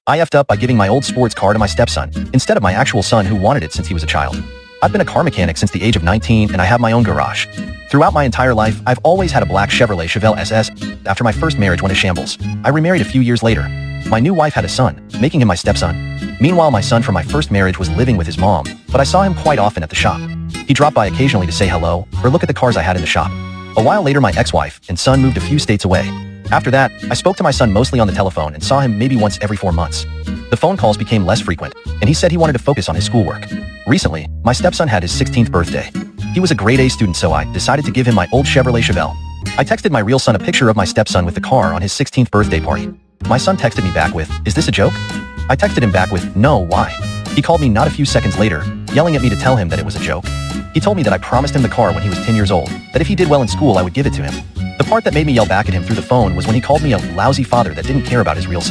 I effed up by giving my old sports car to my stepson, instead of my actual son who wanted it since he was a child. I've been a car mechanic since the age of 19 and I have my own garage. Throughout my entire life, I've always had a black Chevrolet Chevelle SS. After my first marriage went to shambles, I remarried a few years later. My new wife had a son, making him my stepson. Meanwhile, my son from my first marriage was living with his mom, but I saw him quite often at the shop. He dropped by occasionally to say hello or look at the cars I had in the shop. A while later, my ex-wife and son moved a few states away. After that, I spoke to my son mostly on the telephone and saw him maybe once every 4 months. The phone calls became less frequent, and he said he wanted to focus on his schoolwork. Recently, my stepson had his 16th birthday. He was a grade A student, so I decided to give him my old Chevrolet Chevelle. I texted my real son a picture of my stepson with the car on his 16th birthday party. My son texted me back with, "Is this a joke?" I texted him back with, "No, why?" He called me not a few seconds later, yelling at me to tell him that it was a joke. He told me that I promised him the car when he was 10 years old, that if he did well in school I would give it to him. The part that made me yell back at him through the phone was when he called me a lousy father that didn't care about his real son.